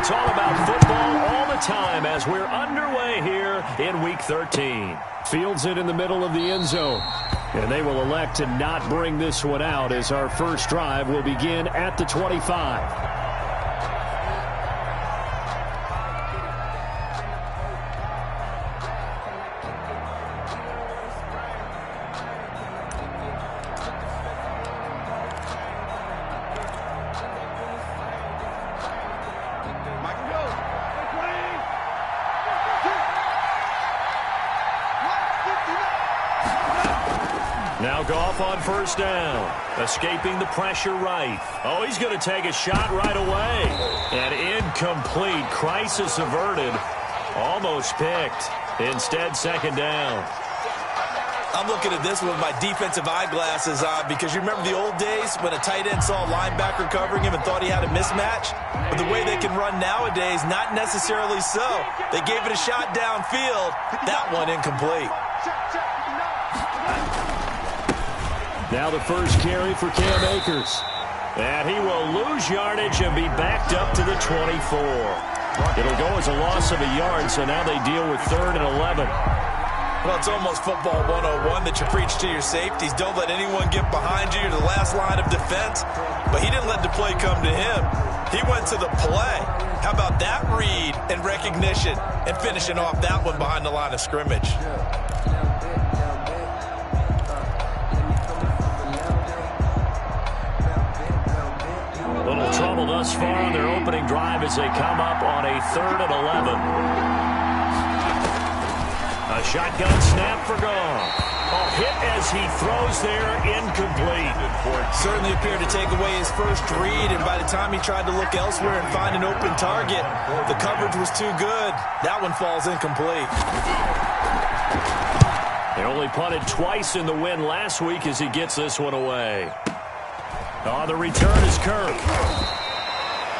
It's all about football all the time as we're underway here in Week 13. Fields it in the middle of the end zone. And they will elect to not bring this one out as our first drive will begin at the 25. Now Goff on first down. Escaping the pressure right. Oh, he's going to take a shot right away. And incomplete. Crisis averted. Almost picked. Instead, second down. I'm looking at this with my defensive eyeglasses on because you remember the old days when a tight end saw a linebacker covering him and thought he had a mismatch? But the way they can run nowadays, not necessarily so. They gave it a shot downfield. That one incomplete. Now the first carry for Cam Akers. And he will lose yardage and be backed up to the 24. It'll go as a loss of a yard, so now they deal with 3rd and 11. Well, it's almost football 101 that you preach to your safeties. Don't let anyone get behind you. You're the last line of defense. But he didn't let the play come to him. He went to the play. How about that read and recognition and finishing off that one behind the line of scrimmage? Little trouble thus far on their opening drive as they come up on a 3rd and 11. A shotgun snap for Goff. A hit as he throws there, incomplete. Certainly appeared to take away his first read, and by the time he tried to look elsewhere and find an open target, the coverage was too good. That one falls incomplete. They only punted twice in the win last week as he gets this one away. On the return is Kirk.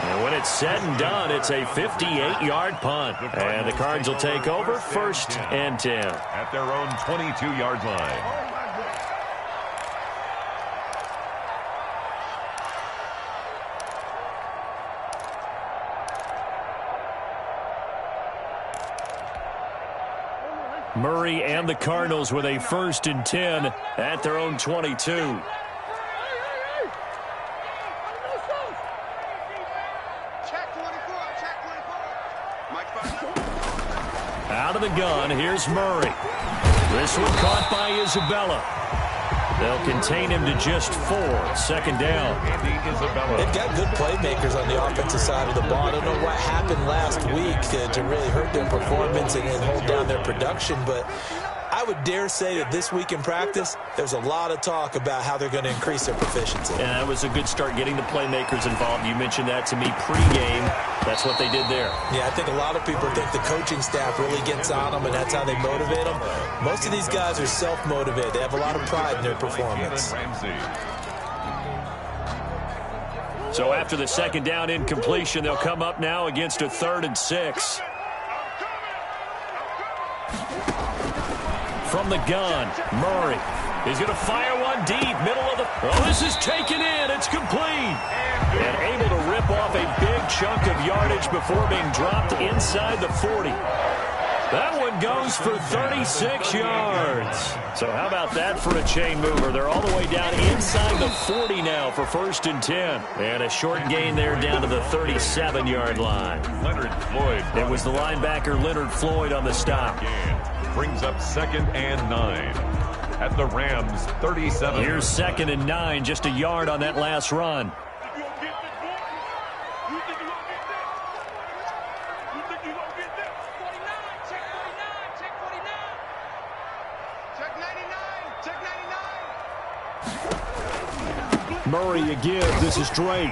And when it's said and done, it's a 58-yard punt. And the Cards will take over 1st and 10. At their own 22-yard line. Murray and the Cardinals with a 1st and 10 at their own 22. Out of the gun, here's Murray. This one caught by Isabella. They'll contain him to just 4. 2nd down. They've got good playmakers on the offensive side of the ball. I don't know what happened last week to really hurt their performance and hold down their production, but I would dare say that this week in practice, there's a lot of talk about how they're going to increase their proficiency. And that was a good start getting the playmakers involved. You mentioned that to me pregame. That's what they did there. Yeah, I think a lot of people think the coaching staff really gets on them, and that's how they motivate them. Most of these guys are self-motivated. They have a lot of pride in their performance. So after the 2nd down incompletion, they'll come up now against a 3rd and 6. From the gun, Murray. He's going to fire one deep, middle of the... Oh, this is taken in. It's complete. And able to rip off a big chunk of yardage before being dropped inside the 40. That one goes for 36 yards. So how about that for a chain mover? They're all the way down inside the 40 now for 1st and 10. And a short gain there down to the 37-yard line. Leonard Floyd. It was the linebacker Leonard Floyd on the stop. Brings up 2nd and 9 at the Rams 37. Here's 2nd and 9, just a yard on that last run. Murray again. This is Drake.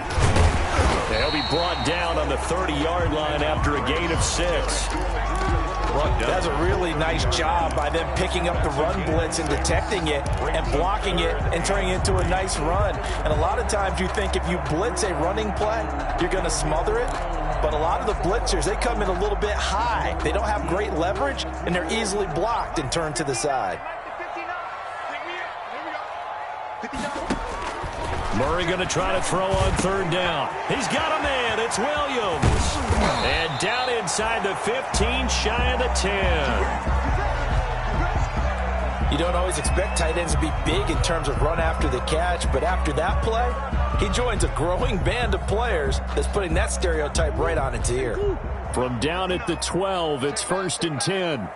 They'll be brought down on the 30-yard line after a gain of 6. That's a really nice job by them picking up the run blitz and detecting it and blocking it and turning it into a nice run. And a lot of times you think if you blitz a running play, you're going to smother it. But a lot of the blitzers, they come in a little bit high. They don't have great leverage, and they're easily blocked and turned to the side. Murray going to try to throw on 3rd down. He's got a man. It's Williams. inside the 15, shy of the 10. You don't always expect tight ends to be big in terms of run after the catch, but after that play, he joins a growing band of players that's putting that stereotype right on its ear. From down at the 12, it's 1st and 10.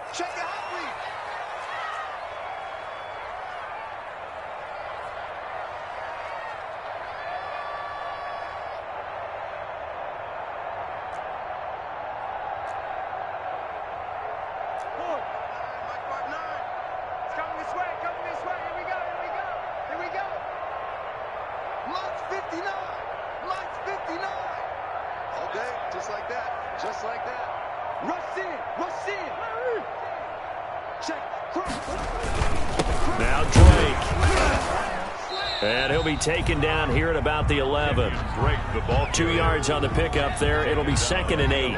Now Drake. And he'll be taken down here at about the 11. 2 yards on the pickup there. It'll be 2nd and 8.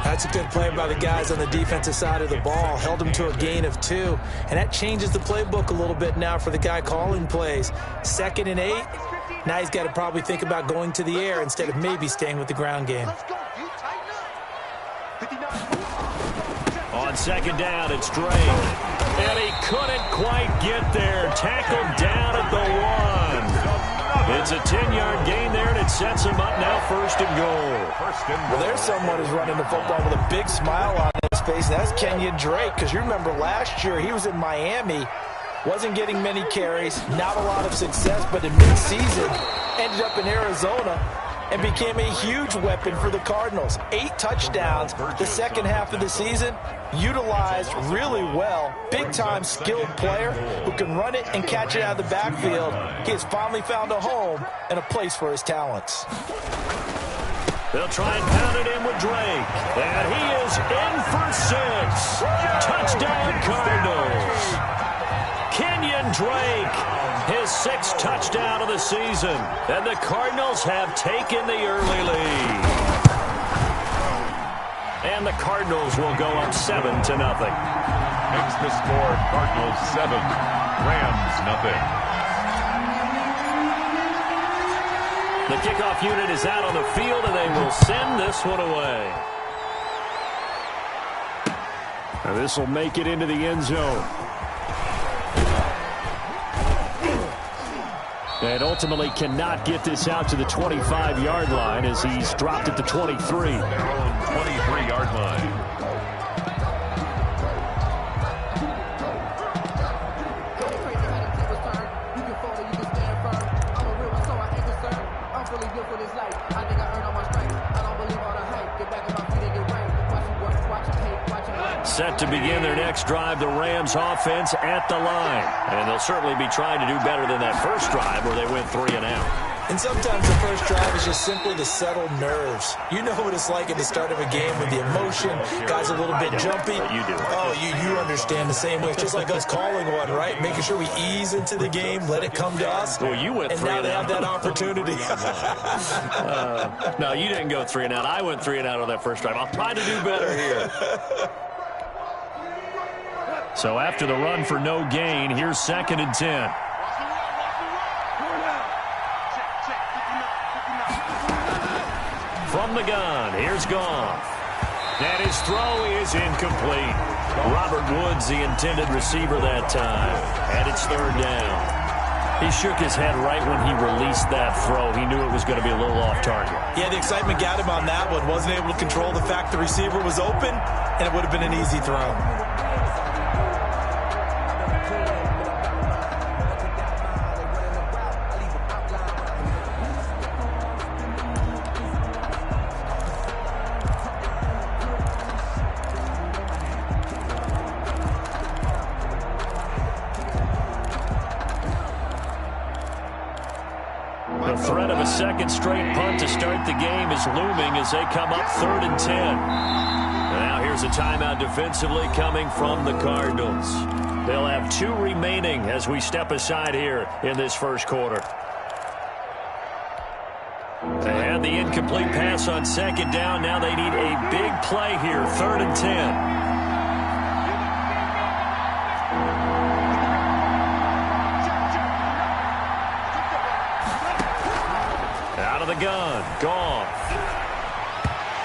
That's a good play by the guys on the defensive side of the ball. Held him to a gain of 2. And that changes the playbook a little bit now for the guy calling plays. 2nd and 8. Now he's got to probably think about going to the air instead of maybe staying with the ground game. On 2nd down, it's Drake. And he couldn't quite get there. Tackled down at the 1. It's a 10-yard gain there, and it sets him up now 1st and goal. Well, there's someone who's running the football with a big smile on his face, and that's Kenyon Drake, because you remember last year he was in Miami, wasn't getting many carries, not a lot of success, but in midseason ended up in Arizona and became a huge weapon for the Cardinals. 8 touchdowns the second half of the season, utilized really well. Big-time skilled player who can run it and catch it out of the backfield. He has finally found a home and a place for his talents. They'll try and pound it in with Drake. And he is in for 6. Touchdown Cardinals. Kenyon Drake, his 6th touchdown of the season. And the Cardinals have taken the early lead. And the Cardinals will go up 7-0. Makes the score Cardinals 7, Rams nothing. The kickoff unit is out on the field, and they will send this one away. Now this will make it into the end zone. And ultimately cannot get this out to the 25-yard line as he's dropped at the 23. 23-yard line. Set to begin their next drive, the Rams offense at the line. And they'll certainly be trying to do better than that first drive where they went 3 and out. And sometimes the first drive is just simply to settle nerves. You know what it's like at the start of a game with the emotion. Guys a little bit jumpy. You do. Oh, you understand the same way. It's just like us calling one, right? Making sure we ease into the game, let it come to us. Well, you went 3 and out. And now they have that opportunity. No, you didn't go 3 and out. I went 3 and out on that first drive. I'll try to do better here. So after the run for no gain, here's 2nd and 10. From the gun, here's Goff. And his throw is incomplete. Robert Woods, the intended receiver that time. And it's 3rd down. He shook his head right when he released that throw. He knew it was going to be a little off target. Yeah, the excitement got him on that one. Wasn't able to control the fact the receiver was open, and it would have been an easy throw. The threat of a second straight punt to start the game is looming as they come up 3rd and 10. And now here's a timeout defensively coming from the Cardinals. They'll have 2 remaining as we step aside here in this first quarter. They had the incomplete pass on 2nd down. Now they need a big play here, 3rd and 10. The gun, Goff.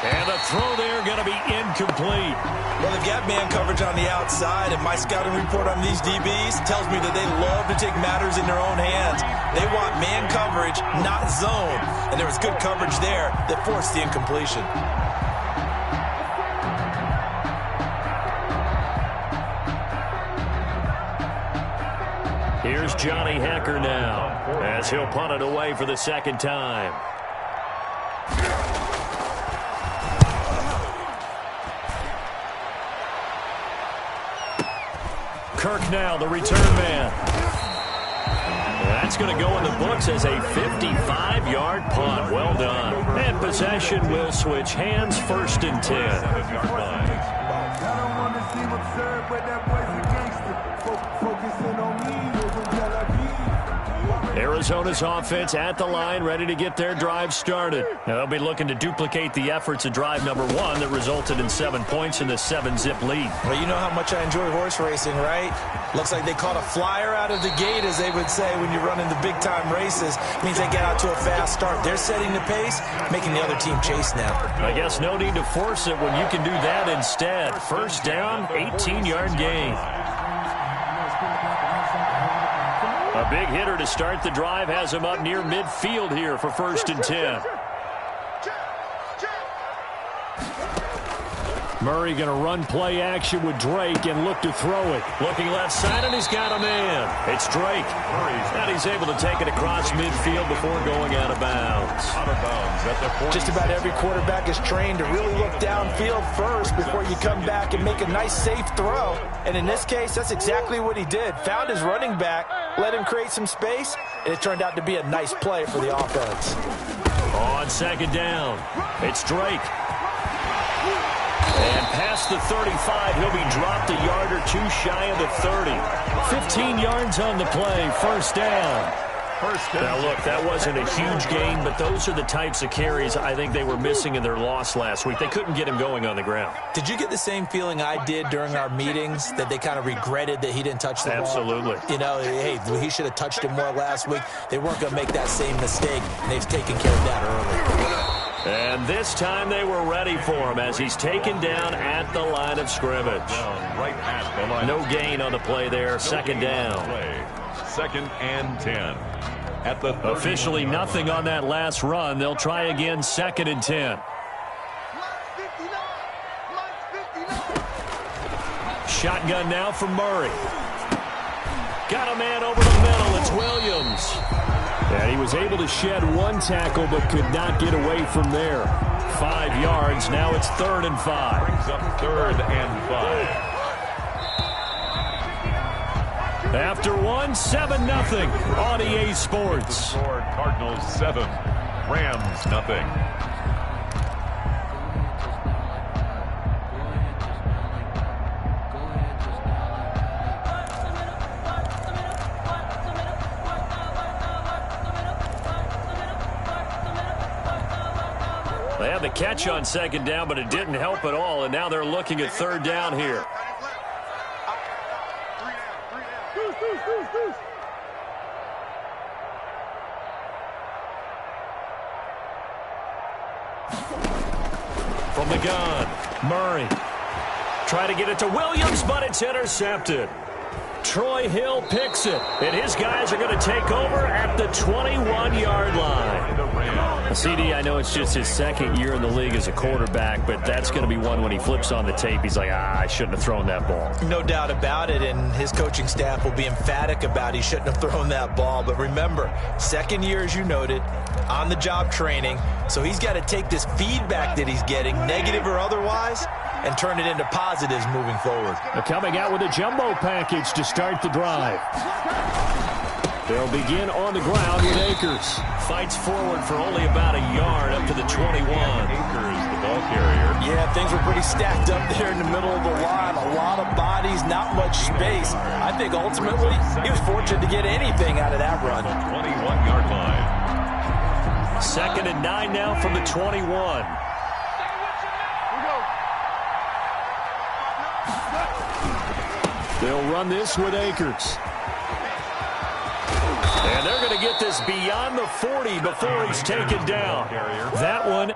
And the throw there going to be incomplete. Well, they've got man coverage on the outside, and my scouting report on these DBs tells me that they love to take matters in their own hands. They want man coverage, not zone. And there was good coverage there that forced the incompletion. Here's Johnny Hekker now, as he'll punt it away for the second time. Kirk now, the return man. That's going to go in the books as a 55-yard punt. Well done. And possession will switch hands, 1st and 10. Arizona's offense at the line, ready to get their drive started. Now, they'll be looking to duplicate the efforts of drive number 1 that resulted in 7 points in the 7-zip lead. Well, you know how much I enjoy horse racing, right? Looks like they caught a flyer out of the gate, as they would say when you're running the big-time races. Means they get out to a fast start. They're setting the pace, making the other team chase now. I guess no need to force it when you can do that instead. 1st down, 18-yard gain. A big hitter to start the drive has him up near midfield here for 1st and 10. Murray going to run play action with Drake and look to throw it. Looking left side, and he's got a man. It's Drake. And he's able to take it across midfield before going out of bounds. Just about every quarterback is trained to really look downfield first before you come back and make a nice, safe throw. And in this case, that's exactly what he did. Found his running back, let him create some space, and it turned out to be a nice play for the offense. On 2nd down, it's Drake. And past the 35, he'll be dropped a yard or 2 shy of the 30. 15 yards on the play, 1st down. Now, look, that wasn't a huge gain, but those are the types of carries I think they were missing in their loss last week. They couldn't get him going on the ground. Did you get the same feeling I did during our meetings, that they kind of regretted that he didn't touch the ball? Absolutely. You know, hey, he should have touched it more last week. They weren't going to make that same mistake, and they've taken care of that early. And this time they were ready for him as he's taken down at the line of scrimmage. Right at the line. No gain on the play there. 2nd down. 2nd and 10. At the officially nothing on that last run. They'll try again, 2nd and 10. Shotgun now from Murray. Got a man over the middle. It's Williams. And he was able to shed 1 tackle but could not get away from there. 5 yards. Now it's 3rd and 5. Brings up 3rd and 5. After 1, 7-0 on EA Sports. Score, Cardinals 7, Rams nothing. They had the catch on 2nd down, but it didn't help at all, and now they're looking at 3rd down here. From the gun, Murray. Try to get it to Williams, but it's intercepted. Troy Hill picks it, and his guys are going to take over at the 21-yard line. CD, I know it's just his 2nd year in the league as a quarterback, but that's going to be one when he flips on the tape, he's like, I shouldn't have thrown that ball. No doubt about it, and his coaching staff will be emphatic about he shouldn't have thrown that ball. But remember, 2nd year, as you noted, on-the-job training, so he's got to take this feedback that he's getting, negative or otherwise, and turn it into positives moving forward. They're coming out with a jumbo package to start the drive. They'll begin on the ground with Akers. Fights forward for only about a yard up to the 21. Akers, the ball carrier. Yeah, things were pretty stacked up there in the middle of the line. A lot of bodies, not much space. I think ultimately he was fortunate to get anything out of that run. 21-yard line. 2nd and 9 now from the 21. They'll run this with Akers. And they're going to get this beyond the 40 before he's taken down. That one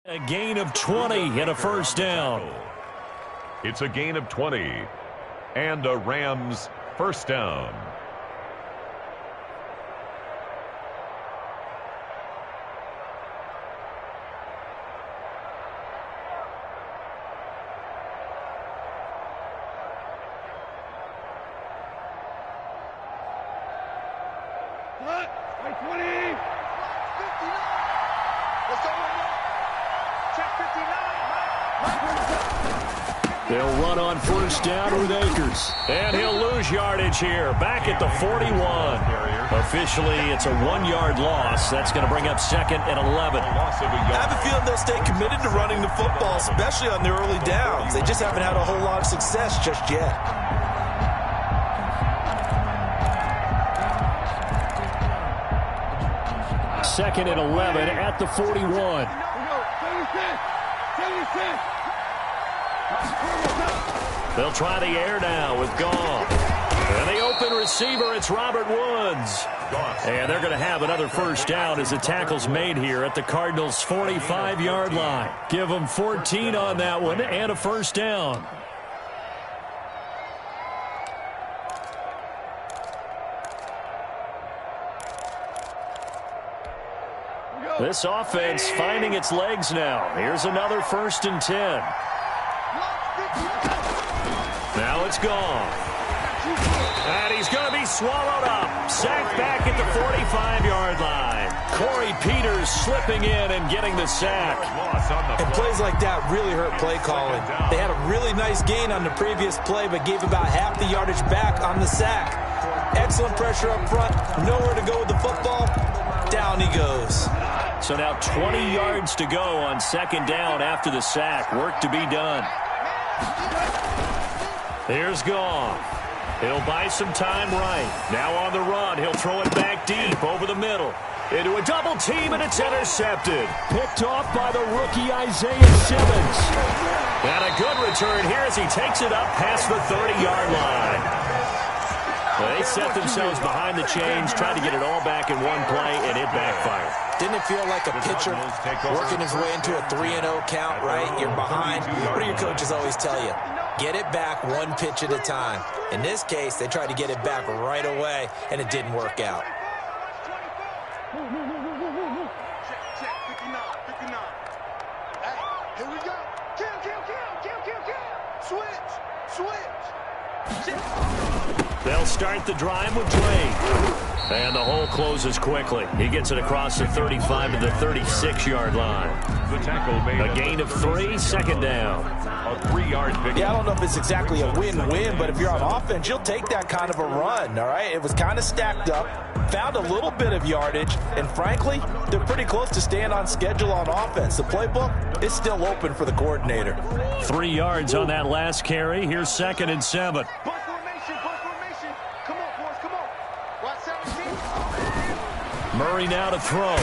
A gain of 20 and a first down. It's a gain of 20 and a Rams first down. They'll run on first down with Akers. And he'll lose yardage here. Back at the 41. Officially, it's a 1-yard loss. That's going to bring up second and 11. I have a feeling they'll stay committed to running the football, especially on the early downs. They just haven't had a whole lot of success just yet. Second and 11 at the 41. They'll try the air now with Goff. And the open receiver, it's Robert Woods. And they're going to have another first down as the tackle's made here at the Cardinals' 45-yard line. Give them 14 on that one and a first down. This offense finding its legs now. Here's another first and 10. Now it's gone. And he's going to be swallowed up. Sacked back at the 45-yard line. Corey Peters slipping in and getting the sack. And plays like that really hurt play calling. They had a really nice gain on the previous play, but gave about half the yardage back on the sack. Excellent pressure up front. Nowhere to go with the football. Down he goes. So now 20 yards to go on second down after the sack. Work to be done. Here's Goff. He'll buy some time right. Now on the run. He'll throw it back deep over the middle. Into a double team, and it's intercepted. Picked off by the rookie Isaiah Simmons. And a good return here as he takes it up past the 30-yard line. Well, they set themselves behind the chains, tried to get it all back in one play, and it backfired. Didn't it feel like a pitcher working his way into a 3-0 count, right? You're behind. What do your coaches always tell you? Get it back one pitch at a time. In this case, they tried to get it back right away, and it didn't work out. Here we go. Switch. They'll start the drive with Drake. And the hole closes quickly. He gets it across the 35 to the 36-yard line. The tackle made a gain of 3, second down. A 3-yard pick. Yeah, I don't know if it's exactly a win-win, but if you're on offense, you'll take that kind of a run, all right? It was kind of stacked up, found a little bit of yardage, and frankly, they're pretty close to staying on schedule on offense. The playbook is still open for the coordinator. 3 yards on that last carry. Here's second and 7. Murray now to throw.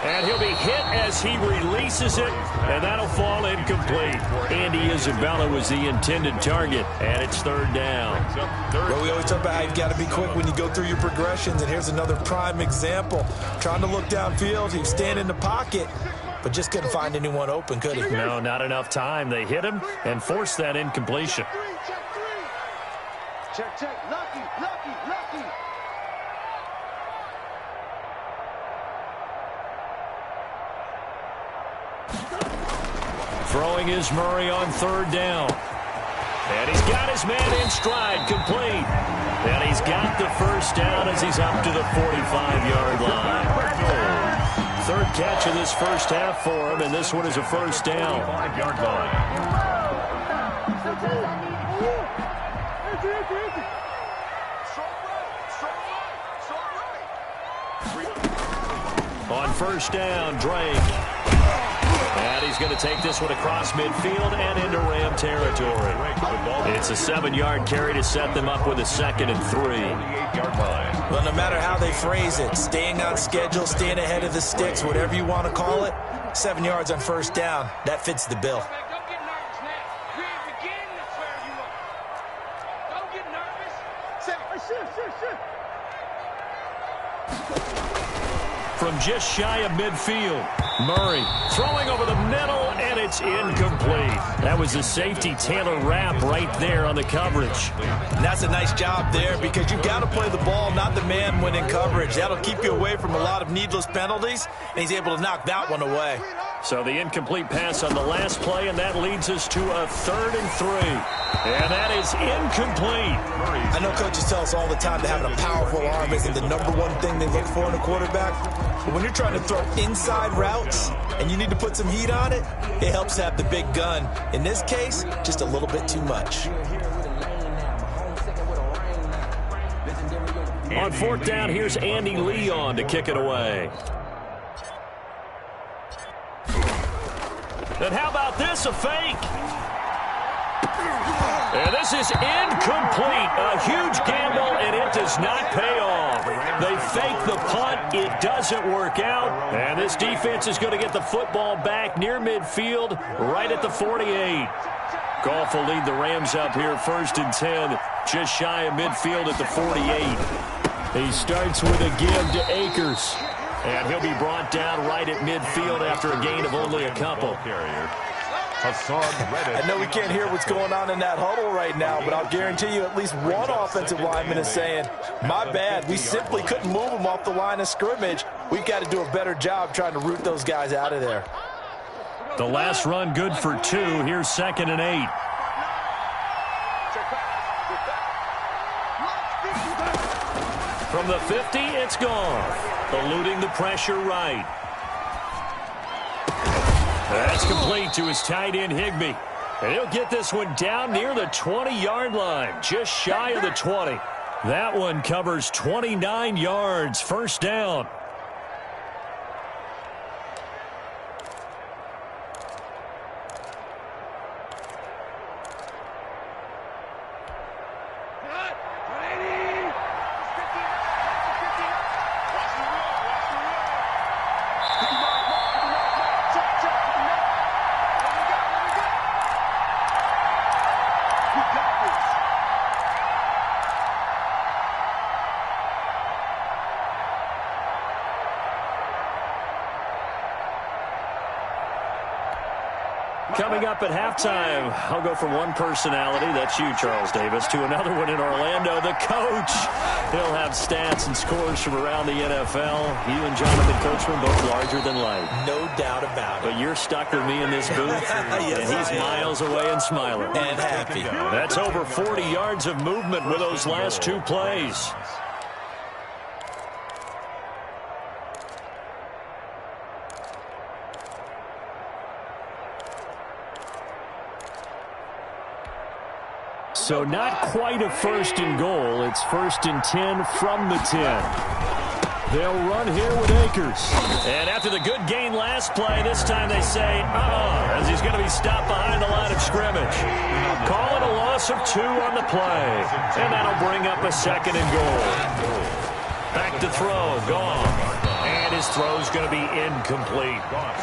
And he'll be hit as he releases it, and that'll fall incomplete. Andy Isabella was the intended target, and it's third down. Well, we always talk about how you've got to be quick when you go through your progressions, and here's another prime example. Trying to look downfield, he was standing in the pocket, but just couldn't find anyone open, could he? No, not enough time. They hit him and forced that incompletion. Check. Lucky. Throwing is Murray on third down. And he's got his man in stride, complete. And he's got the first down as he's up to the 45-yard line. Third catch of this first half for him, and this one is a first down. 5-yard line. On first down, Drake. And he's going to take this one across midfield and into Ram territory. It's a 7-yard carry to set them up with a second and 3. Well, no matter how they phrase it, staying on schedule, staying ahead of the sticks, whatever you want to call it, 7 yards on first down, that fits the bill. Don't get nervous, man. We ain't beginning to swear you up. Don't get nervous. From just shy of midfield. Murray throwing over the middle, and it's incomplete. That was the safety, Taylor Rapp, right there on the coverage. And that's a nice job there because you've got to play the ball, not the man when in coverage. That'll keep you away from a lot of needless penalties, and he's able to knock that one away. So the incomplete pass on the last play, and that leads us to a 3rd and 3. And that is incomplete. I know coaches tell us all the time that having a powerful arm isn't the #1 thing they look for in a quarterback. But when you're trying to throw inside routes and you need to put some heat on it, it helps to have the big gun. In this case, just a little bit too much. On 4th down, here's Andy Leon to kick it away. And how about this, a fake? And this is incomplete. A huge gamble, and it does not pay off. They fake the punt. It doesn't work out. And this defense is going to get the football back near midfield, right at the 48. Goff will lead the Rams up here 1st and 10, just shy of midfield at the 48. He starts with a give to Akers. And he'll be brought down right at midfield after a gain of only a couple. I know we can't hear what's going on in that huddle right now, but I'll guarantee you at least one offensive lineman is saying, my bad, we simply couldn't move them off the line of scrimmage. We've got to do a better job trying to root those guys out of there. The last run good for 2. Here's 2nd and 8. From the 50, it's gone. Eluding the pressure right. That's complete to his tight end, Higbee. And he'll get this one down near the 20-yard line, just shy of the 20. That one covers 29 yards, 1st down. Coming up at halftime, I'll go from one personality, that's you, Charles Davis, to another one in Orlando, the coach. He'll have stats and scores from around the NFL. You and Jonathan Coachman both larger than life. No doubt about it. But you're stuck with me in this booth, Yes, and he's miles away and smiling. And happy. That's over 40 yards of movement with those last 2 plays. So not quite a 1st and goal. It's 1st and 10 from the 10. They'll run here with Akers. And after the good gain last play, this time they say, as he's going to be stopped behind the line of scrimmage. Call it a loss of 2 on the play. And that'll bring up a 2nd and goal. Back to throw, Goff. And his throw's going to be incomplete.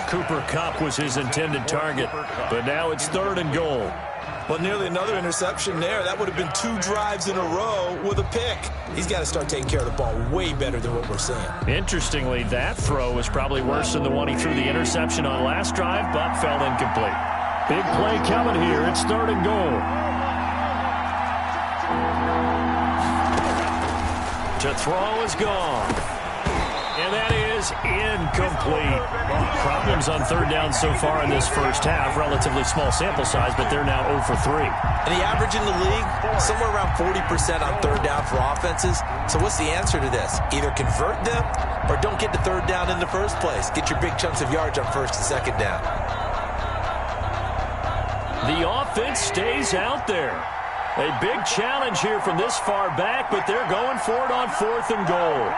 Cooper Kupp was his intended target. But now it's 3rd and goal. Well, nearly another interception there. That would have been 2 drives in a row with a pick. He's got to start taking care of the ball way better than what we're seeing. Interestingly, that throw was probably worse than the one he threw the interception on last drive, but fell incomplete. Big play coming here. It's 3rd and goal. To throw is gone. And that is incomplete. Problems on 3rd down so far in this first half. Relatively small sample size, but they're now 0 for 3. And the average in the league, somewhere around 40% on 3rd down for offenses. So what's the answer to this? Either convert them or don't get to 3rd down in the first place. Get your big chunks of yards on 1st and 2nd down. The offense stays out there. A big challenge here from this far back, but they're going for it on 4th and goal.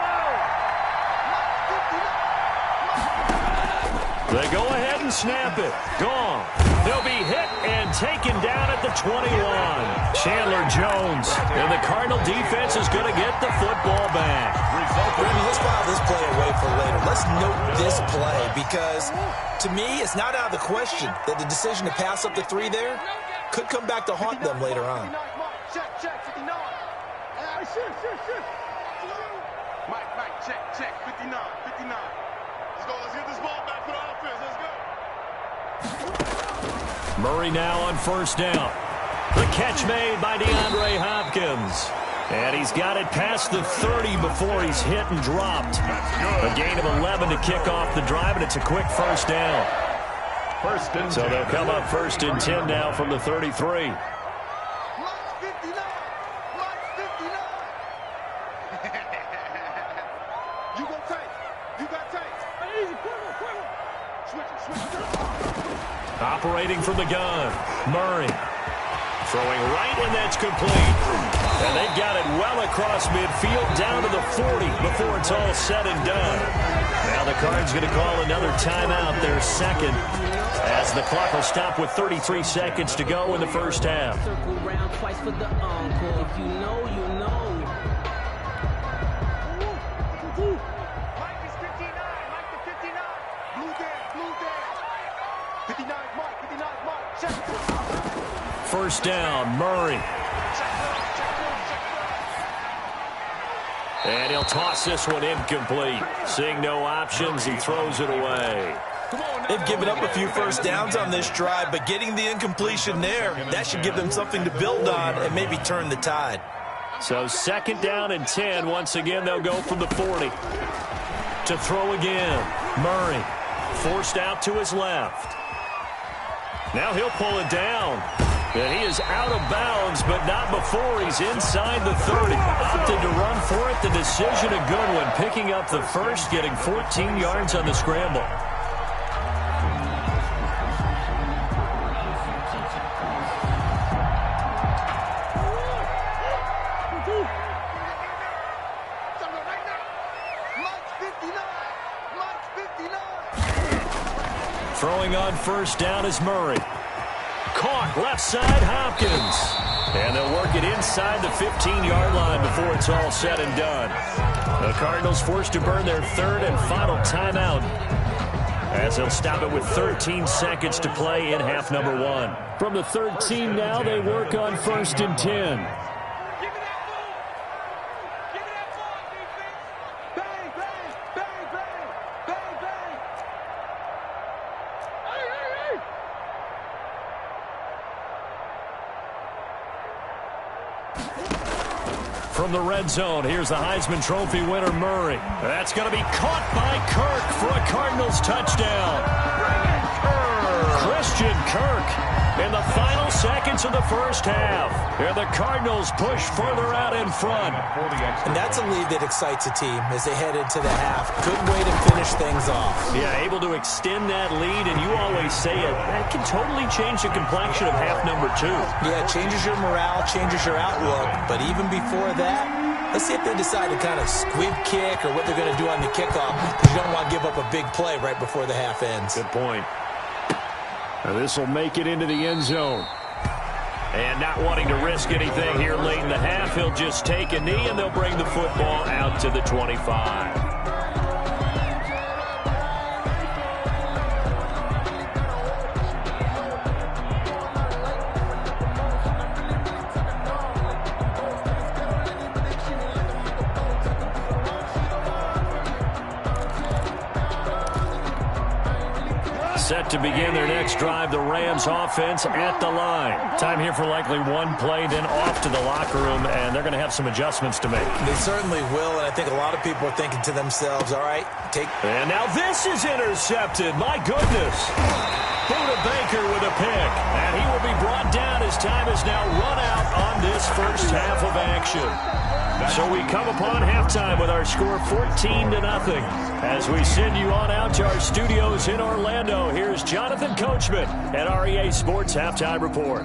They go ahead and snap it. Gone. They'll be hit and taken down at the 21. Chandler Jones. And the Cardinal defense is going to get the football back. Randy, let's file this play away for later. Let's note this play because, to me, it's not out of the question that the decision to pass up the 3 there could come back to haunt them later on. Check, 59. Mike, check, 59, 59. Let's go. Let's get this ball back for the offense. Let's go. Murray now on first down. The catch made by DeAndre Hopkins. And he's got it past the 30 before he's hit and dropped. A gain of 11 to kick off the drive, and it's a quick first down. So they'll come up 1st and 10 now from the 33. Operating from the gun, Murray. Throwing right, and that's complete. And they've got it well across midfield, down to the 40 before it's all said and done. Now the Cards going to call another timeout, their second, as the clock will stop with 33 seconds to go in the first half. Circle round twice for the encore. If you know, you know. Mike is 59. Mike the 59. Blue there. Blue there. 59 Mike. 59 Mike. Check. First down, Murray. And he'll toss this one incomplete. Seeing no options, he throws it away. They've given up a few first downs on this drive, but getting the incompletion there, that should give them something to build on and maybe turn the tide. So 2nd down and 10. Once again, they'll go from the 40. To throw again, Murray. Forced out to his left. Now he'll pull it down. And he is out of bounds, but not before he's inside the 30. Opted to run for it. The decision a good one. Picking up the first, getting 14 yards on the scramble. Throwing on first down is Murray. Caught left side, Hopkins. And they'll work it inside the 15-yard line before it's all said and done. The Cardinals forced to burn their 3rd and final timeout, as they'll stop it with 13 seconds to play in half number 1. From the 13 now, they work on 1st and 10. From the red zone, here's the Heisman Trophy winner, Murray. That's going to be caught by Kirk for a Cardinals touchdown. Christian Kirk in the final seconds of the first half. And the Cardinals push further out in front. And that's a lead that excites a team as they head into the half. Good way to finish things off. Yeah, able to extend that lead, and you always say it, that can totally change the complexion of half number 2. Yeah, it changes your morale, changes your outlook. But even before that, let's see if they decide to kind of squib kick or what they're going to do on the kickoff, because you don't want to give up a big play right before the half ends. Good point. Now this will make it into the end zone. And not wanting to risk anything here late in the half, he'll just take a knee, and they'll bring the football out to the 25. Set to begin their next drive, the Rams offense at the line. Time here for likely one play, then off to the locker room, and they're going to have some adjustments to make. They certainly will, and I think a lot of people are thinking to themselves, all right, take... And now this is intercepted. My goodness. Buda Baker with a pick, and he will be brought down as time is now run out on this first half of action. So we come upon halftime with our score 14-0. As we send you on out to our studios in Orlando, here's Jonathan Coachman at REA Sports Halftime Report.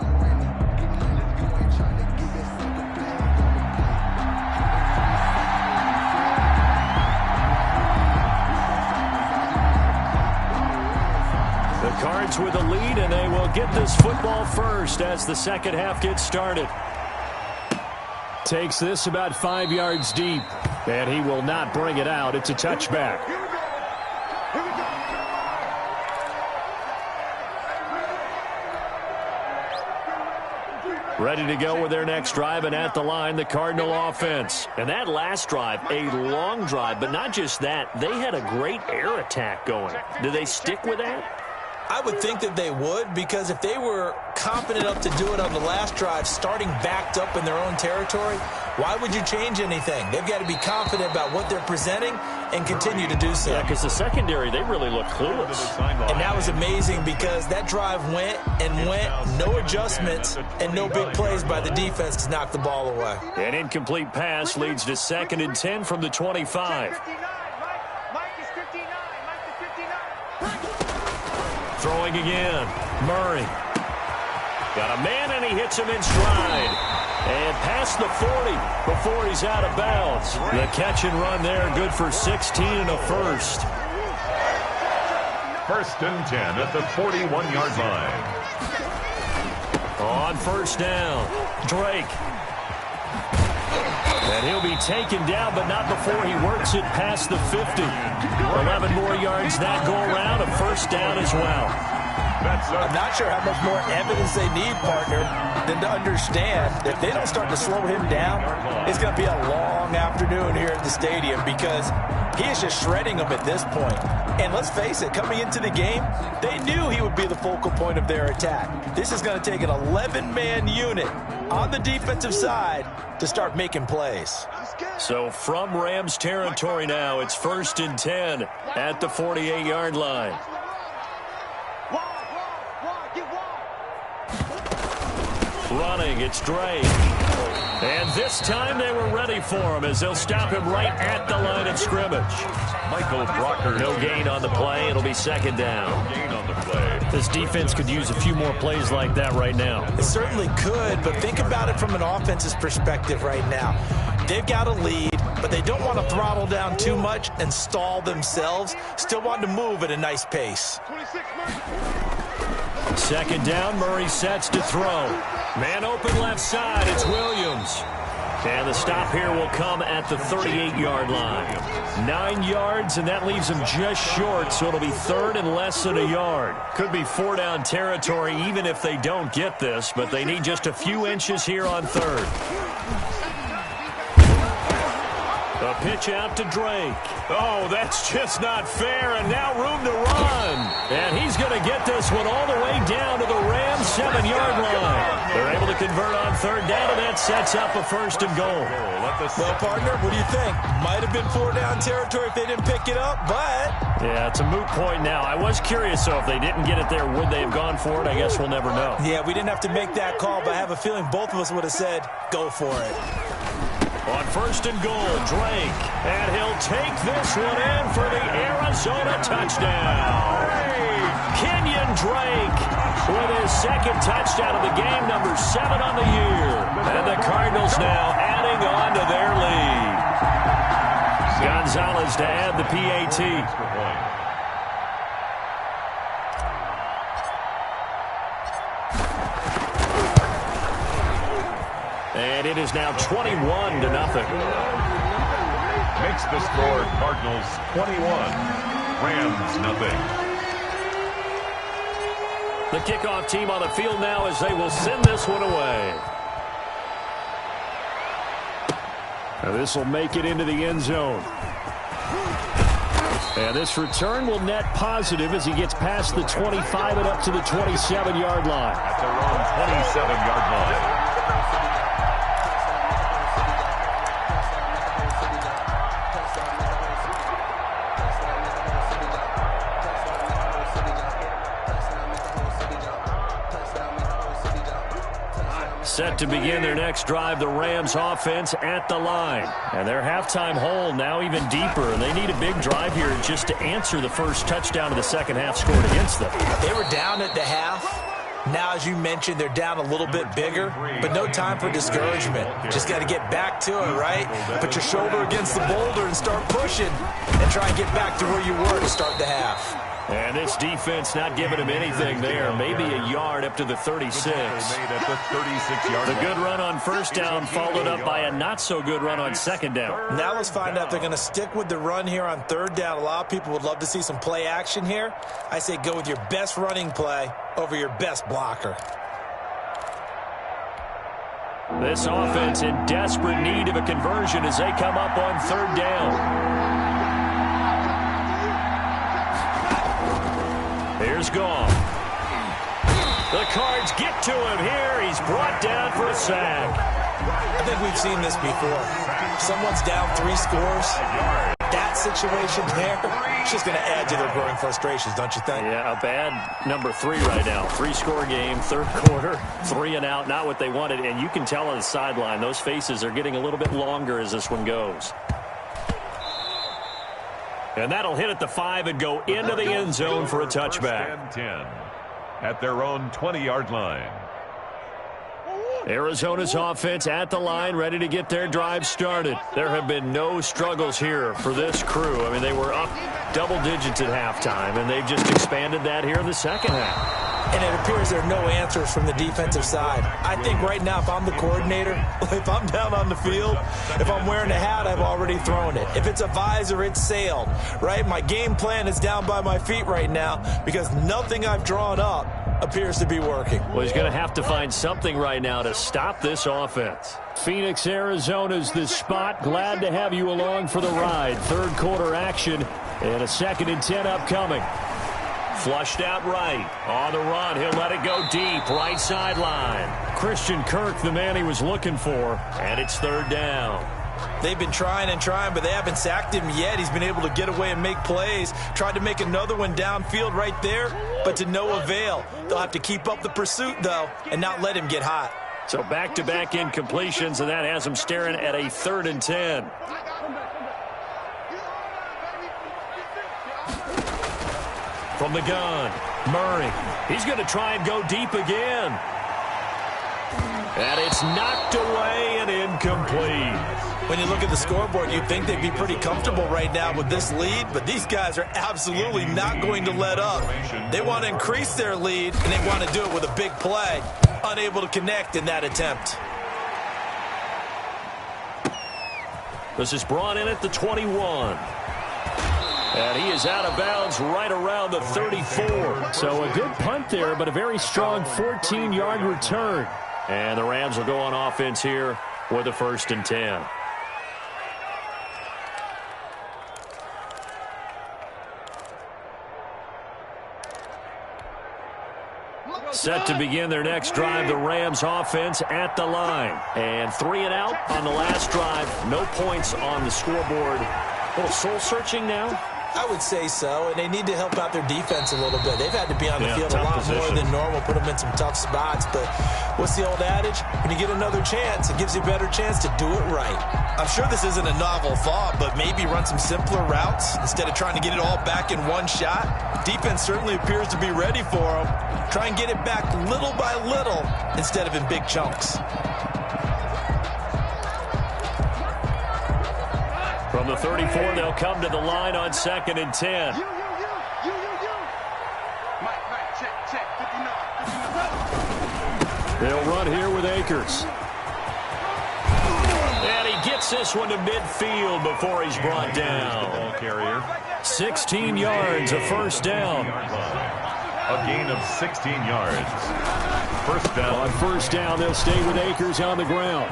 The Cards with a lead, and they will get this football first as the second half gets started. Takes this about 5 yards deep, and he will not bring it out. It's a touchback. Ready to go with their next drive, and at the line, the Cardinal offense. And that last drive, a long drive, but not just that. They had a great air attack going. Do they stick with that? I would think that they would, because if they were confident enough to do it on the last drive, starting backed up in their own territory, why would you change anything? They've got to be confident about what they're presenting and continue to do so. Yeah, because the secondary, they really look clueless. And that was amazing because that drive went and went, no adjustments, and no big plays by the defense to knock the ball away. An incomplete pass leads to 2nd and 10 from the 25. 59, Mike is 59, Mike is 59. Throwing again. Murray. Got a man, and he hits him in stride. And past the 40 before he's out of bounds. The catch and run there, good for 16 and a first. 1st and 10 at the 41-yard line. On 1st down, Drake. And he'll be taken down, but not before he works it past the 50. 11 more yards that go around, a 1st down as well. I'm not sure how much more evidence they need, partner, than to understand that if they don't start to slow him down, it's going to be a long afternoon here at the stadium because he is just shredding them at this point. And let's face it, coming into the game, they knew he would be the focal point of their attack. This is going to take an 11-man unit on the defensive side to start making plays. So from Rams territory now, it's 1st and 10 at the 48-yard line. Running, it's Drake. And this time they were ready for him as they'll stop him right at the line of scrimmage. Michael Brocker. No gain on the play. It'll be 2nd down. No gain on the play. This defense could use a few more plays like that right now. It certainly could, but think about it from an offense's perspective right now. They've got a lead, but they don't want to throttle down too much and stall themselves. Still want to move at a nice pace. 2nd down, Murray sets to throw. Man open left side, it's Williams. And the stop here will come at the 38-yard line. 9 yards, and that leaves him just short, so it'll be 3rd and less than a yard. Could be 4-down territory even if they don't get this, but they need just a few inches here on 3rd. A pitch out to Drake. Oh, that's just not fair, and now room to run. And he's going to get this one all the way down to the Rams' 7-yard line. They're able to convert on 3rd down, and that sets up a 1st and goal. Well, partner, what do you think? Might have been 4-down territory if they didn't pick it up, but... Yeah, it's a moot point now. I was curious, so if they didn't get it there, would they have gone for it? I guess we'll never know. Yeah, we didn't have to make that call, but I have a feeling both of us would have said, go for it. On 1st and goal, Drake. And he'll take this one in for the Arizona touchdown. Kenyon Drake with his 2nd touchdown of the game, number 7 on the year. And the Cardinals now adding on to their lead. Gonzalez to add the PAT. And it is now 21-0. Makes the score Cardinals 21, Rams nothing. The kickoff team on the field now as they will send this one away. Now this will make it into the end zone. And this return will net positive as he gets past the 25 and up to the 27-yard line. At their own 27-yard line. Set to begin their next drive, the Rams offense at the line. And their halftime hole now even deeper, and they need a big drive here just to answer the first touchdown of the second half scored against them. They were down at the half. Now, as you mentioned, they're down a little bit bigger, but no time for discouragement. Just got to get back to it, right? Put your shoulder against the boulder and start pushing and try and get back to where you were to start the half. And this defense not giving him anything there. Maybe a yard up to the 36. The good run on 1st down followed up by a not-so-good run on 2nd down. Now let's find out if they're going to stick with the run here on 3rd down. A lot of people would love to see some play action here. I say go with your best running play over your best blocker. This offense in desperate need of a conversion as they come up on third down. Here's Goff. The Cards get to him here. He's brought down for a sack. I think we've seen this before. Someone's down 3 scores. That situation there, it's just going to add to their growing frustrations, don't you think? Yeah, a bad number 3 right now. 3-score game, third quarter, 3 and out, not what they wanted. And you can tell on the sideline, those faces are getting a little bit longer as this one goes. And that'll hit at the 5 and go into the end zone for a touchback. 10 at their own 20-yard line. Arizona's offense at the line, ready to get their drive started. There have been no struggles here for this crew. I mean, they were up double digits at halftime, and they've just expanded that here in the second half. And it appears there are no answers from the defensive side. I think right now, if I'm the coordinator, if I'm down on the field, if I'm wearing a hat, I've already thrown it. If it's a visor, it's sailed, right? My game plan is down by my feet right now because nothing I've drawn up appears to be working. Well, he's going to have to find something right now to stop this offense. Phoenix, Arizona's the spot. Glad to have you along for the ride. Third quarter action and a 2nd and 10 upcoming. Flushed out right. On the run, he'll let it go deep. Right sideline. Christian Kirk, the man he was looking for, and it's third down. They've been trying and trying, but they haven't sacked him yet. He's been able to get away and make plays. Tried to make another one downfield right there, but to no avail. They'll have to keep up the pursuit, though, and not let him get hot. So back-to-back incompletions, and that has him staring at a 3rd and 10. From the gun, Murray. He's going to try and go deep again. And it's knocked away and incomplete. When you look at the scoreboard, you'd think they'd be pretty comfortable right now with this lead, but these guys are absolutely not going to let up. They want to increase their lead, and they want to do it with a big play. Unable to connect in that attempt. This is brought in at the 21. And he is out of bounds right around the 34. So a good punt there, but a very strong 14-yard return. And the Rams will go on offense here with a 1st and 10. Set to begin their next drive, the Rams offense at the line. And 3 and out on the last drive. No points on the scoreboard. A little soul-searching now? I would say so, and they need to help out their defense a little bit. They've had to be on the field a lot more than normal, put them in some tough spots. But what's the old adage? When you get another chance, it gives you a better chance to do it right. I'm sure this isn't a novel thought, but maybe run some simpler routes instead of trying to get it all back in one shot. Defense certainly appears to be ready for them. Try and get it back little by little instead of in big chunks. From the 34, they'll come to the line on 2nd and 10. They'll run here with Akers. And he gets this one to midfield before he's brought down. Ball carrier. 16 yards, a 1st down. A gain of 16 yards. 1st down. On 1st down, they'll stay with Akers on the ground.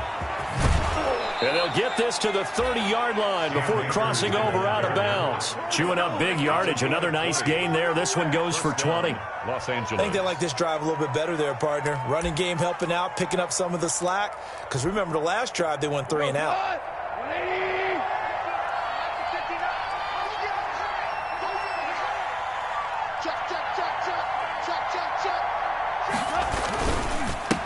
And they'll get this to the 30-yard line before crossing over out of bounds. Chewing up big yardage. Another nice gain there. This one goes for 20. Los Angeles. I think they like this drive a little bit better there, partner. Running game helping out, picking up some of the slack. Because remember, the last drive, they went 3 and out.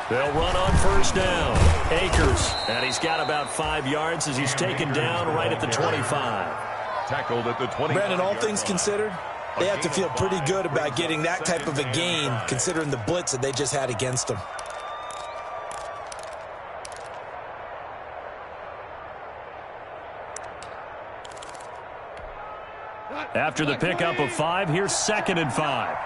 They'll run on 1st down. Akers, and he's got about 5 yards as he's taken down right at the 25. Tackled at the 20. Brandon, all things considered, they have to feel pretty good about getting that type of a gain, considering the blitz that they just had against them. After the pickup of 5, here's 2nd and 5.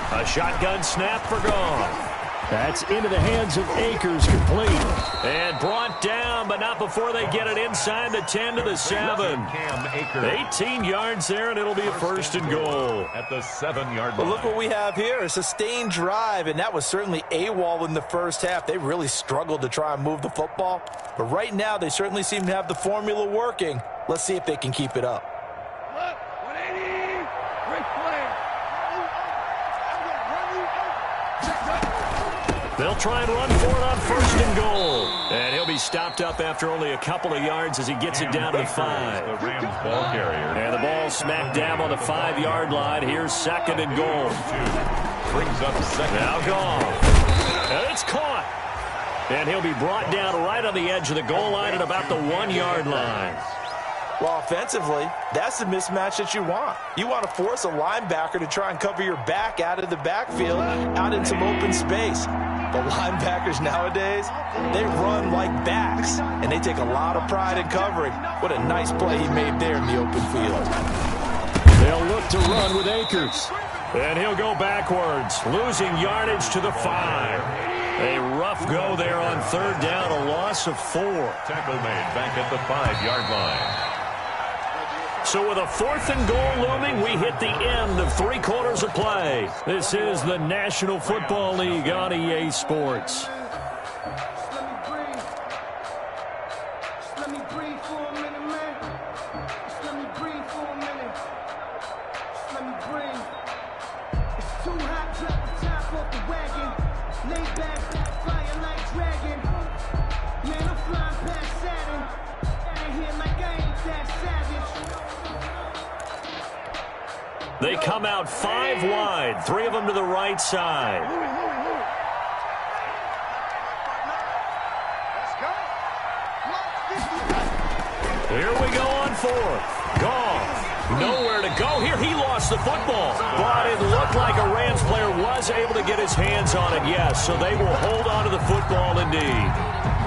A shotgun snap for Goff. That's into the hands of Akers, complete. And brought down, but not before they get it inside the 10 to the 7. 18 yards there, and it'll be a first and goal. At the 7-yard line. Well, look what we have here, a sustained drive, and that was certainly AWOL in the first half. They really struggled to try and move the football, but right now they certainly seem to have the formula working. Let's see if they can keep it up. They'll try and run for it on first and goal. And he'll be stopped up after only a couple of yards as he gets it down to the 5. The Rams ball carrier. And the ball smack dab on the 5-yard line. Here's second and goal. Brings up second. Now gone. And it's caught. And he'll be brought down right on the edge of the goal line at about the 1-yard line. Well, offensively, that's the mismatch that you want. You want to force a linebacker to try and cover your back out of the backfield, out in some open space. The linebackers nowadays, they run like backs, and they take a lot of pride in covering. What a nice play he made there in the open field. They'll look to run with Akers. And he'll go backwards, losing yardage to the 5. A rough go there on third down, a loss of 4. Tackle made back at the 5-yard line. So with a 4th and goal looming, we hit the end of 3 quarters of play. This is the National Football League on EA Sports. They come out 5 wide, 3 of them to the right side. Here we go on 4th. Goff, nowhere to go here. He lost the football, but it looked like a Rams player was able to get his hands on it, yes, so they will hold on to the football indeed.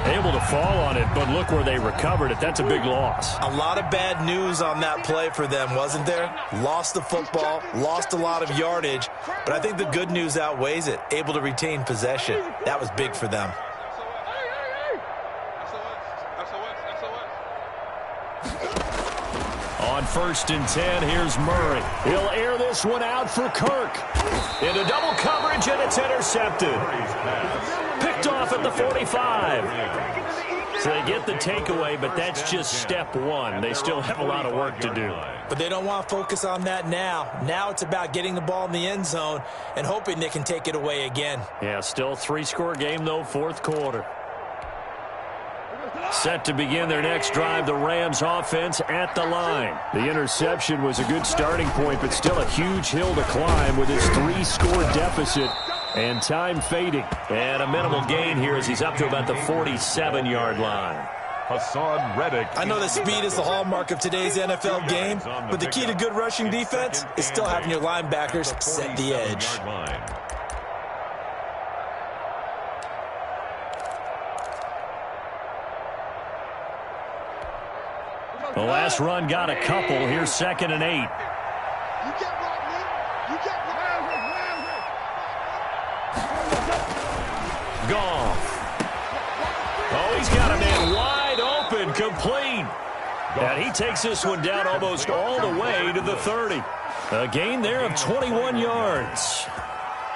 Able to fall on it, but look where they recovered it. That's a big loss. A lot of bad news on that play for them, wasn't there? Lost the football, lost a lot of yardage, but I think the good news outweighs it. Able to retain possession. That was big for them. On 1st and 10, here's Murray. He'll air this one out for Kirk. Into double coverage, and it's intercepted. Picked off at the 45. So they get the takeaway, but that's just step 1. They still have a lot of work to do. But they don't want to focus on that now. Now it's about getting the ball in the end zone and hoping they can take it away again. Yeah, still 3-score game, though, 4th quarter. Set to begin their next drive, the Rams offense at the line. The interception was a good starting point, but still a huge hill to climb with his 3-score deficit. And time fading. And a minimal gain here as he's up to about the 47-yard line. Hassan Reddick. I know that speed is the hallmark of today's NFL game, but the key to good rushing defense is still having your linebackers set the edge. The last run got a couple. Here's 2nd and 8. You get right, man. You get right. Goff. Oh, he's got a man wide open, complete. And he takes this one down almost all the way to the 30. A gain there of 21 yards.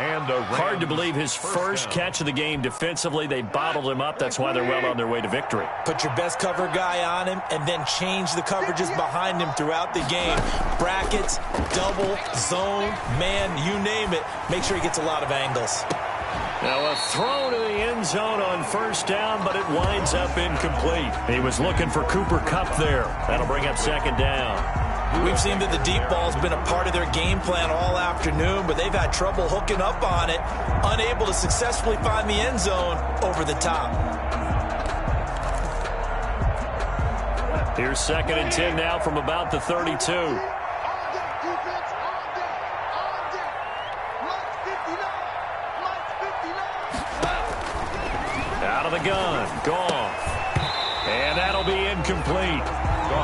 And hard to believe his first catch of the game defensively. They bottled him up. That's why they're well on their way to victory. Put your best cover guy on him and then change the coverages behind him throughout the game. Brackets, double, zone, man, you name it. Make sure he gets a lot of angles. Now a throw to the end zone on 1st down, but it winds up incomplete. He was looking for Cooper Kupp there. That'll bring up 2nd down. We've seen that the deep ball's been a part of their game plan all afternoon, but they've had trouble hooking up on it, unable to successfully find the end zone over the top. Here's 2nd and 10 now from about the 32. Out of the gun, Goff. And that'll be incomplete.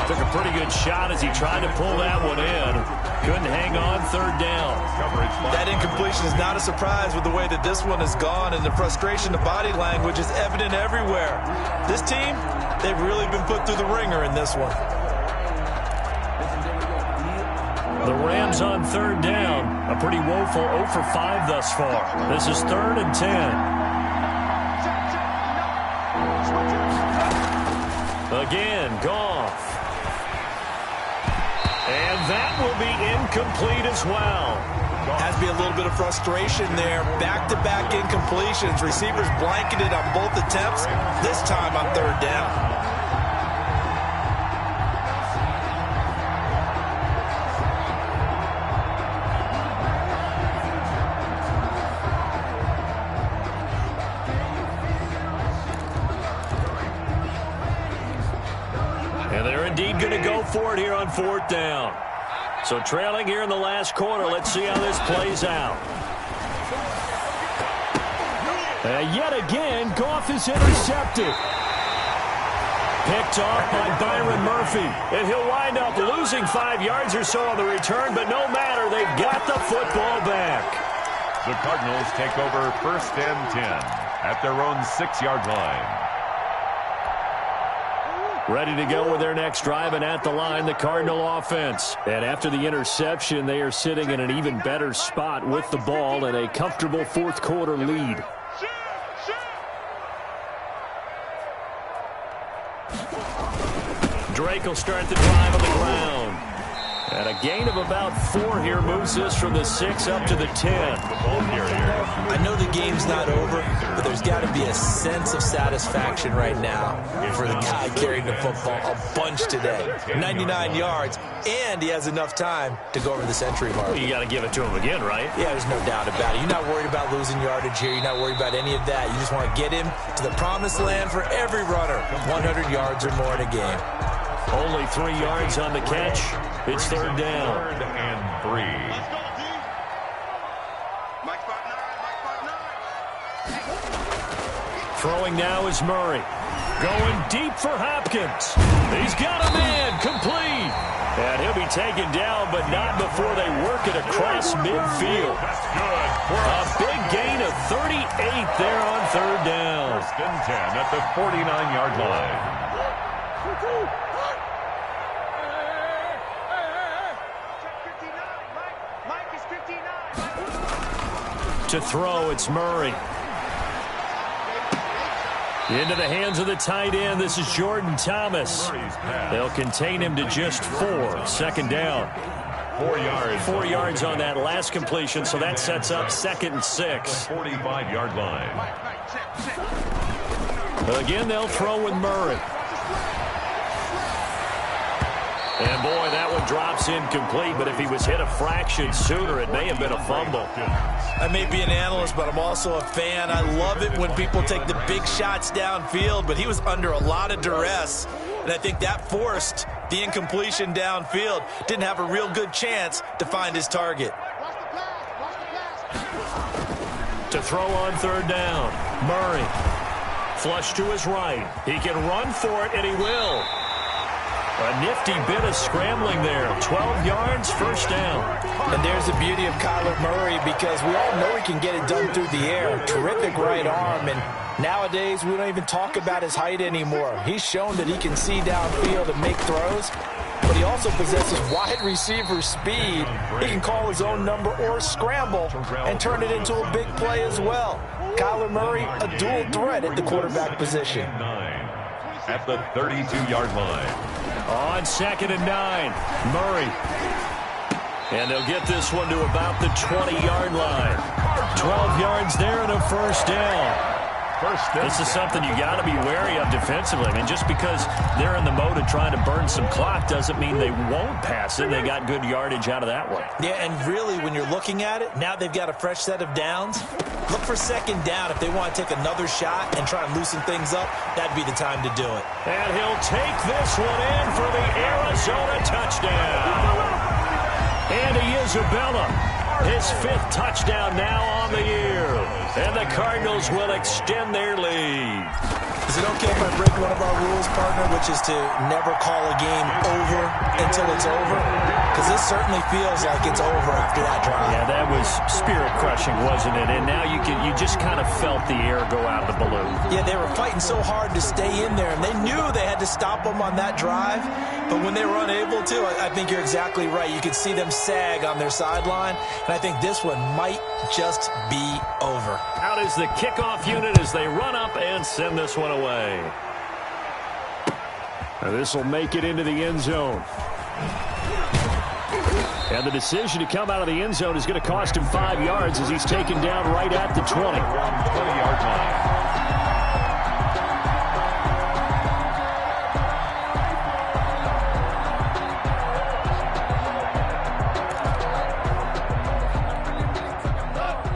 Took a pretty good shot as he tried to pull that one in. Couldn't hang on third down. That incompletion is not a surprise with the way that this one has gone, and the frustration, the body language is evident everywhere. This team, they've really been put through the ringer in this one. The Rams on third down. A pretty woeful 0 for 5 thus far. This is 3rd and 10. Again, Goff. And that will be incomplete as well. Has to be a little bit of frustration there. Back-to-back incompletions. Receivers blanketed on both attempts. This time on third down. And they're indeed going to go for it here on 4th down. So trailing here in the last quarter. Let's see how this plays out. Yet again, Goff is intercepted. Picked off by Byron Murphy. And he'll wind up losing 5 yards or so on the return, but no matter, they've got the football back. The Cardinals take over 1st and 10 at their own 6-yard line. Ready to go with their next drive, and at the line, the Cardinal offense. And after the interception, they are sitting in an even better spot with the ball and a comfortable 4th quarter lead. Drake will start the drive on the ground. And a gain of about 4 here moves this from the 6 up to the 10. I know the game's not over, but there's got to be a sense of satisfaction right now for the guy carrying the football a bunch today. 99 yards, and he has enough time to go over the century mark. Well, you got to give it to him again, right? Yeah, there's no doubt about it. You're not worried about losing yardage here. You're not worried about any of that. You just want to get him to the promised land for every runner. 100 yards or more in a game. Only 3 yards on the catch. It's 3rd down. 3rd and 3. Let's go, D. Mike 5'9", Throwing now is Murray. Going deep for Hopkins. He's got a man, complete. And he'll be taken down, but not before they work it across midfield. That's good. A big gain of 38 there on 3rd down. 1st and 10 at the 49-yard line. To throw, it's Murray. Into the hands of the tight end. This is Jordan Thomas. They'll contain him to just 4. 2nd down. 4 yards. 4 yards on that last completion, so that sets up 2nd and 6. 45-yard line. Again, they'll throw with Murray. And, boy, that one drops incomplete, but if he was hit a fraction sooner, it may have been a fumble. I may be an analyst, but I'm also a fan. I love it when people take the big shots downfield, but he was under a lot of duress, and I think that forced the incompletion downfield. Didn't have a real good chance to find his target. To throw on 3rd down, Murray. Flush to his right. He can run for it, and he will. A nifty bit of scrambling there. 12 yards, 1st down. And there's the beauty of Kyler Murray, because we all know he can get it done through the air. Terrific right arm, and nowadays we don't even talk about his height anymore. He's shown that he can see downfield and make throws, but he also possesses wide receiver speed. He can call his own number or scramble and turn it into a big play as well. Kyler Murray, a dual threat at the quarterback position. At the 32-yard line. On 2nd and 9, Murray. And they'll get this one to about the 20-yard line. 12 yards there and a 1st down. This is something you got to be wary of defensively. I mean, just because they're in the mode of trying to burn some clock doesn't mean they won't pass it. They got good yardage out of that one. Yeah, and really, when you're looking at it, now they've got a fresh set of downs. Look for 2nd down. If they want to take another shot and try and loosen things up, that'd be the time to do it. And he'll take this one in for the Arizona touchdown. Andy Isabella, his 5th touchdown now on the year. And the Cardinals will extend their lead. Is it okay if I break one of our rules, partner, which is to never call a game over until it's over? Because this certainly feels like it's over after that drive. Yeah, that was spirit-crushing, wasn't it? And now you just kind of felt the air go out of the balloon. Yeah, they were fighting so hard to stay in there, and they knew they had to stop them on that drive. But when they were unable to, I think you're exactly right. You could see them sag on their sideline, and I think this one might just be over. Out is the kickoff unit as they run up and send this one away. Now this will make it into the end zone. And the decision to come out of the end zone is going to cost him 5 yards as he's taken down right at the 20. 20-yard line.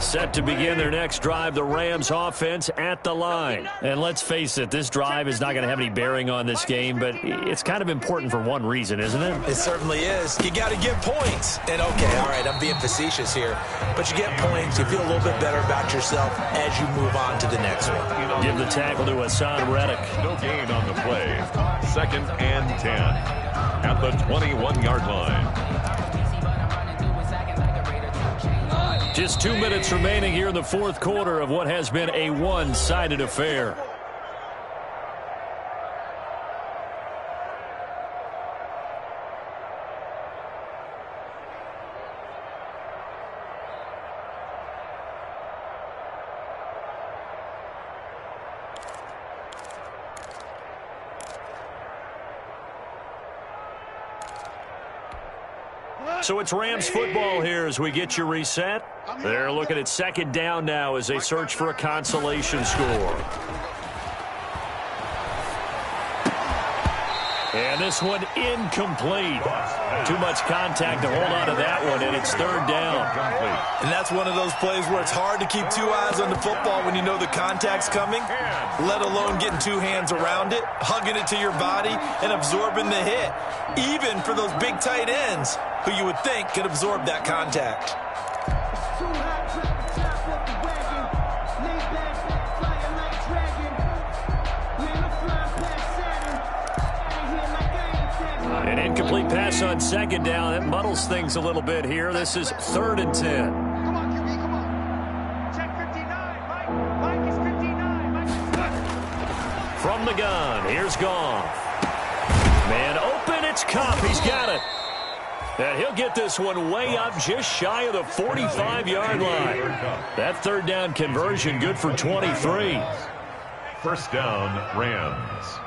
Set to begin their next drive, the Rams offense at the line. And let's face it, this drive is not going to have any bearing on this game, but it's kind of important for one reason, isn't it? It certainly is. You got to get points. And, okay, all right, I'm being facetious here, but you get points, you feel a little bit better about yourself as you move on to the next one. Give the tackle to Hassan Reddick. No gain on the play. 2nd and 10 at the 21-yard line. Just 2 minutes remaining here in the fourth quarter of what has been a one-sided affair. So it's Rams football here as we get you reset. They're looking at 2nd down now as they search for a consolation score. And this one incomplete. Too much contact to hold on to that one, and it's 3rd down. And that's one of those plays where it's hard to keep 2 eyes on the football when you know the contact's coming, let alone getting 2 hands around it, hugging it to your body, and absorbing the hit. Even for those big tight ends who you would think could absorb that contact. An incomplete pass on 2nd down. That muddles things a little bit here. This is 3rd and 10. Come on, QB, come on. Check 59. Mike is 59. From the gun, here's Goff. Man open, it's Kupp. He's got it. And he'll get this one way up just shy of the 45-yard line. That 3rd down conversion good for 23. 1st down, Rams.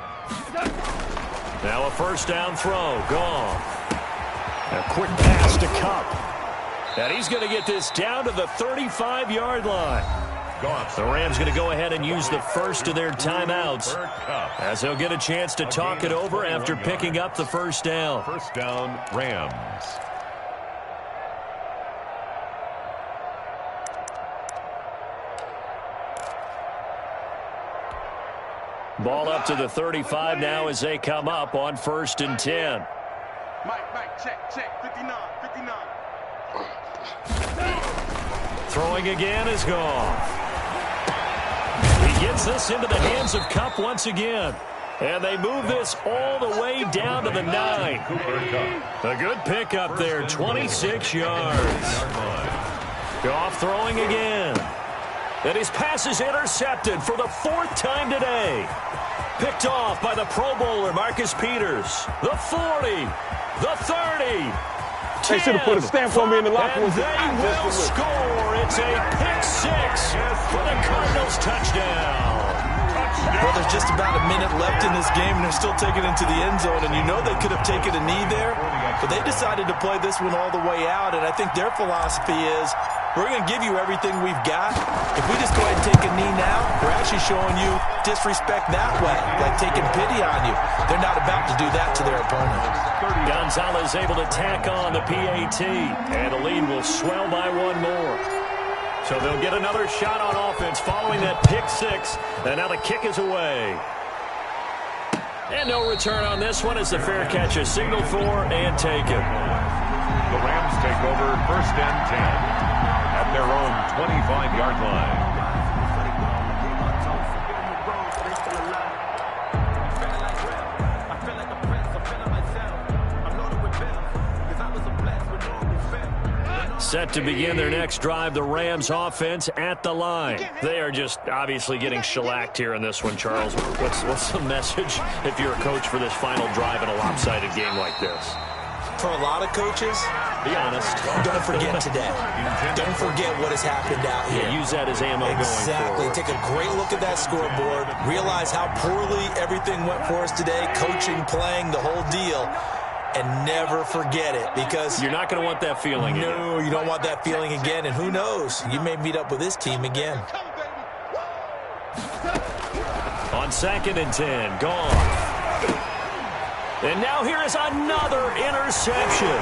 Now a 1st down throw. Goff. A quick pass to Kupp. And he's going to get this down to the 35-yard line. The Rams going to go ahead and use the first of their timeouts as they'll get a chance to talk it over after picking up the 1st down. 1st down, Rams. Ball up to the 35 now as they come up on 1st and 10. Mike, check, 59. Throwing again is Goff. He gets this into the hands of Kupp once again. And they move this all the way down to the 9. A good pickup there, 26 yards. Goff throwing again. And his pass is intercepted for the 4th time today. Picked off by the Pro Bowler, Marcus Peters. The 40, the 30. They should have put a stamp on me in the locker room. And they will score. It's a pick 6 for the Cardinals touchdown. Well, there's just about a minute left in this game, and they're still taking it into the end zone. And you know they could have taken a knee there, but they decided to play this one all the way out. And I think their philosophy is, we're going to give you everything we've got. If we just go ahead and take a knee now, we're actually showing you disrespect that way, like taking pity on you. They're not about to do that to their opponent. Gonzalez able to tack on the PAT, and the lead will swell by 1 more. So they'll get another shot on offense following that pick 6, and now the kick is away. And no return on this one as the fair catch is signaled for and taken. The Rams take over 1st and 10 at their own 25-yard line. Set to begin their next drive, the Rams offense at the line. They are just obviously getting shellacked here in this one, Charles. What's the message if you're a coach for this final drive in a lopsided game like this? For a lot of coaches, be honest. Don't forget today. Don't forget what has happened out here. Yeah, use that as ammo exactly. going forward. Take a great look at that scoreboard. Realize how poorly everything went for us today. Coaching, playing, the whole deal. And never forget it, because you're not going to want that feeling again. No, you don't want that feeling again. And who knows? You may meet up with this team again. On 2nd and 10, gone. And now here is another interception.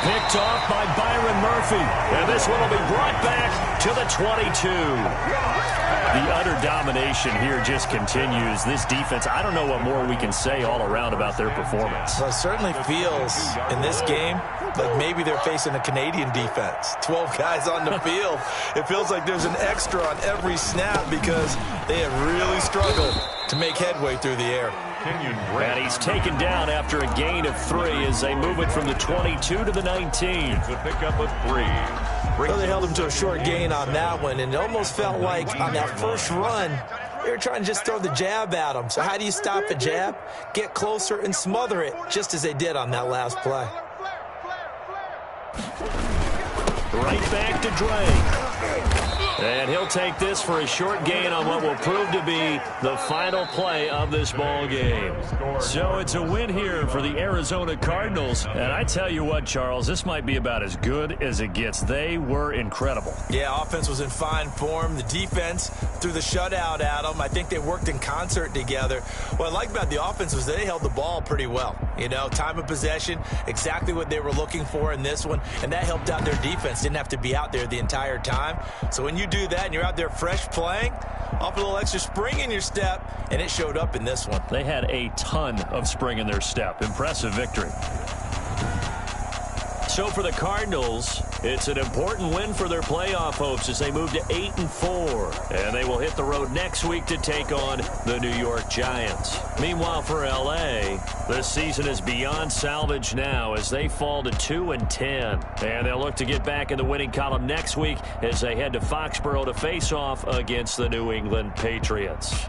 Picked off by Byron Murphy. And this one will be brought back to the 22. The utter domination here just continues. This defense, I don't know what more we can say all around about their performance. Well, it certainly feels in this game like maybe they're facing a Canadian defense. 12 guys on the field. It feels like there's an extra on every snap because they have really struggled to make headway through the air. And he's taken down after a gain of 3 as they move it from the 22 to the 19. It's a pickup of 3. So they held him to a short gain on that one, and it almost felt like on that first run, they were trying to just throw the jab at him. So how do you stop a jab? Get closer and smother it, just as they did on that last play. Right back to Drake. And he'll take this for a short gain on what will prove to be the final play of this ball game. So it's a win here for the Arizona Cardinals. And I tell you what, Charles, this might be about as good as it gets. They were incredible. Yeah, offense was in fine form. The defense threw the shutout at them. I think they worked in concert together. What I like about the offense was they held the ball pretty well. You know, time of possession, exactly what they were looking for in this one. And that helped out their defense. Didn't have to be out there the entire time. So when you do that and you're out there fresh playing, off a little extra spring in your step, and it showed up in this one. They had a ton of spring in their step. Impressive victory. So for the Cardinals, it's an important win for their playoff hopes as they move to 8-4. And they will hit the road next week to take on the New York Giants. Meanwhile, for L.A., this season is beyond salvage now as they fall to 2-10. And they'll look to get back in the winning column next week as they head to Foxborough to face off against the New England Patriots.